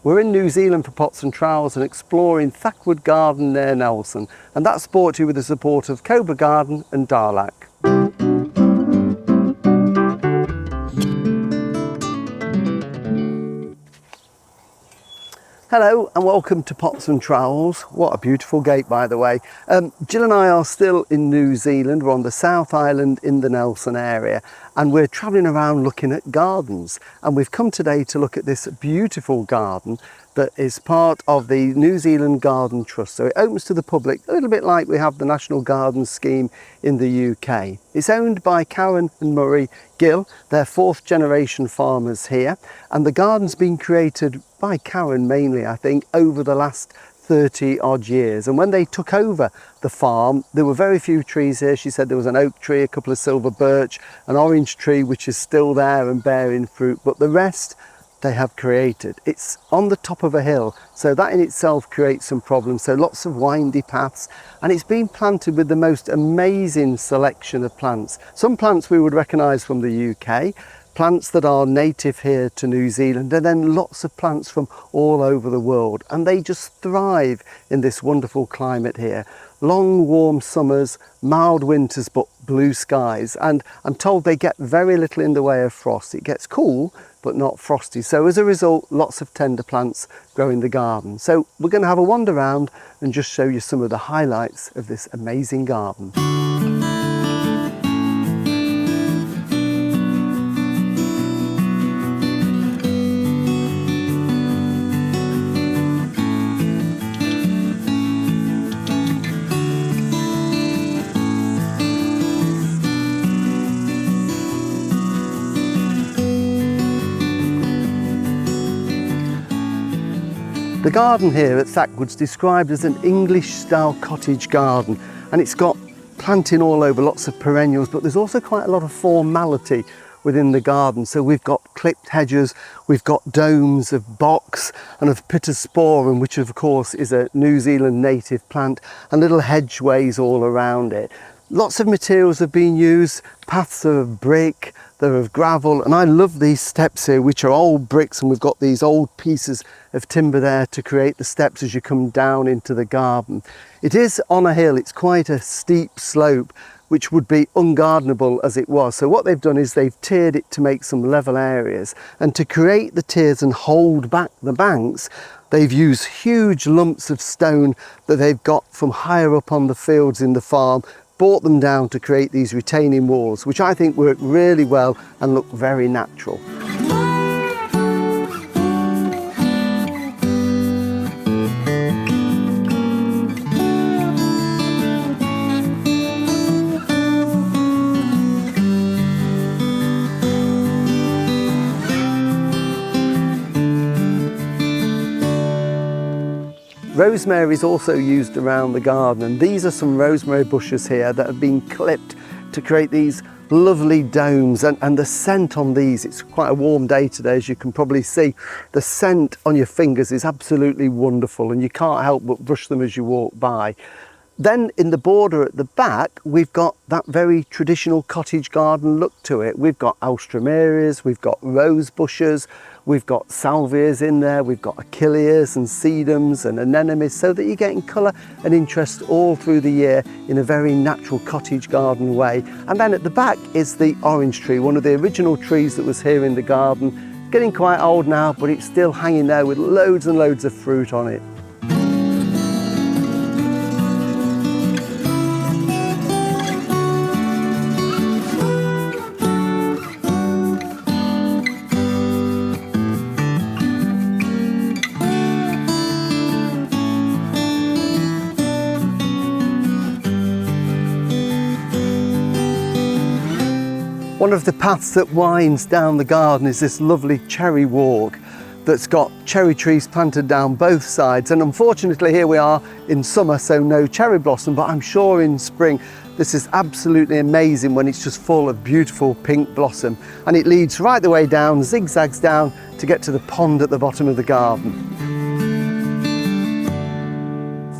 We're in New Zealand for Pots and Trowels and exploring Thackwood Garden near Nelson, and that's brought to you with the support of Cobra Garden and Darlac. Hello and welcome to Pots and Trowels. What a beautiful gate, by the way. Jill and I are still in New Zealand. We're on the South Island in the Nelson area, and we're travelling around looking at gardens. And we've come today to look at this beautiful garden that is part of the New Zealand Garden Trust. So it opens to the public, a little bit like we have the National Garden Scheme in the UK. It's owned by Karen and Murray Gill. They're fourth generation farmers here, and the garden's been created by Karen mainly, I think, over the last 30 odd years. And when they took over the farm, there were very few trees here. She said there was an oak tree, a couple of silver birch, an orange tree which is still there and bearing fruit, but the rest they have created. It's on the top of a hill, so that in itself creates some problems. So lots of windy paths, and it's been planted with the most amazing selection of plants. Some plants we would recognise from the UK, plants that are native here to New Zealand, and then lots of plants from all over the world, and they just thrive in this wonderful climate here. Long warm summers, mild winters, but blue skies, and I'm told they get very little in the way of frost. It gets cool but not frosty, so as a result lots of tender plants grow in the garden. So we're going to have a wander around and just show you some of the highlights of this amazing garden. The garden here at Thackwood's described as an English style cottage garden, and it's got planting all over, lots of perennials, but there's also quite a lot of formality within the garden. So we've got clipped hedges, we've got domes of box and of pittosporum, which of course is a New Zealand native plant, and little hedgeways all around it. Lots of materials have been used. Paths are of brick, they're of gravel, and I love these steps here, which are old bricks, and we've got these old pieces of timber there to create the steps as you come down into the garden. It is on a hill, it's quite a steep slope, which would be ungardenable as it was. So what they've done is they've tiered it to make some level areas, and to create the tiers and hold back the banks, they've used huge lumps of stone that they've got from higher up on the fields in the farm, brought them down to create these retaining walls, which I think work really well and look very natural. Rosemary is also used around the garden, and these are some rosemary bushes here that have been clipped to create these lovely domes, and the scent on these, it's quite a warm day today as you can probably see, the scent on your fingers is absolutely wonderful, and you can't help but brush them as you walk by. Then in the border at the back, we've got that very traditional cottage garden look to it. We've got alstroemerias, we've got rose bushes, we've got salvias in there, we've got achilleas and sedums and anemones, so that you're getting colour and interest all through the year in a very natural cottage garden way. And then at the back is the orange tree, one of the original trees that was here in the garden. Getting quite old now, but it's still hanging there with loads and loads of fruit on it. One of the paths that winds down the garden is this lovely cherry walk that's got cherry trees planted down both sides, and unfortunately here we are in summer, so no cherry blossom, but I'm sure in spring this is absolutely amazing when it's just full of beautiful pink blossom, and it leads right the way down, zigzags down to get to the pond at the bottom of the garden.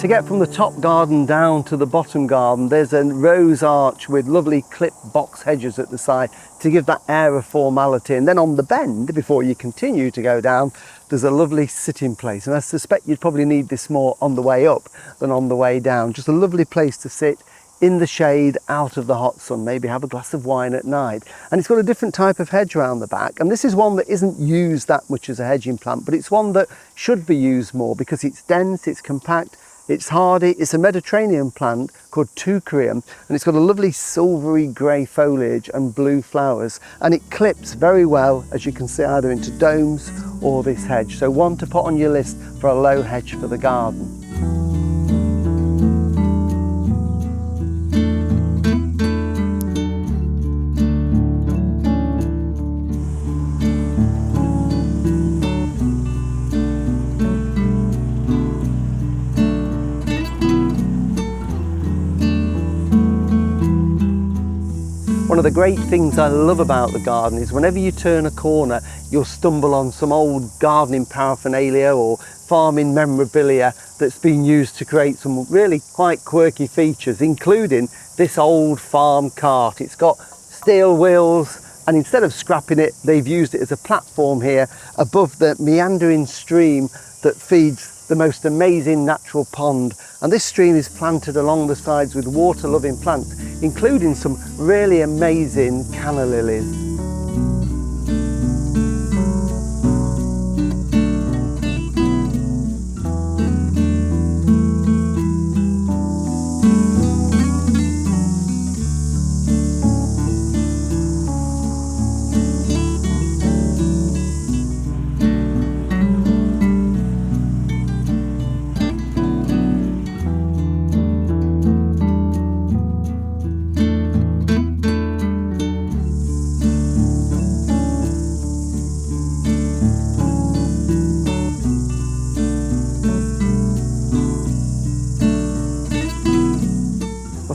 To get from the top garden down to the bottom garden, there's a rose arch with lovely clipped box hedges at the side to give that air of formality. And then on the bend, before you continue to go down, there's a lovely sitting place, and I suspect you'd probably need this more on the way up than on the way down. Just a lovely place to sit in the shade, out of the hot sun, maybe have a glass of wine at night. And it's got a different type of hedge around the back, and this is one that isn't used that much as a hedging plant, but it's one that should be used more because it's dense, it's compact, it's hardy. It's a Mediterranean plant called Thackwood, and it's got a lovely silvery grey foliage and blue flowers, and it clips very well, as you can see, either into domes or this hedge. So one to put on your list for a low hedge for the garden. One of the great things I love about the garden is whenever you turn a corner, you'll stumble on some old gardening paraphernalia or farming memorabilia that's been used to create some really quite quirky features, including this old farm cart. It's got steel wheels, and instead of scrapping it, they've used it as a platform here above the meandering stream that feeds the most amazing natural pond. And this stream is planted along the sides with water-loving plants, including some really amazing canna lilies.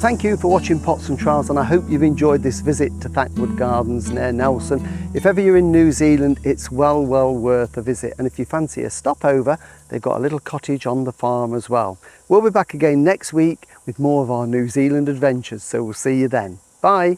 Thank you for watching Pots and Trowels, and I hope you've enjoyed this visit to Thackwood Gardens near Nelson. If ever you're in New Zealand, it's well worth a visit, and if you fancy a stopover, they've got a little cottage on the farm as well. We'll be back again next week with more of our New Zealand adventures, so we'll see you then. Bye!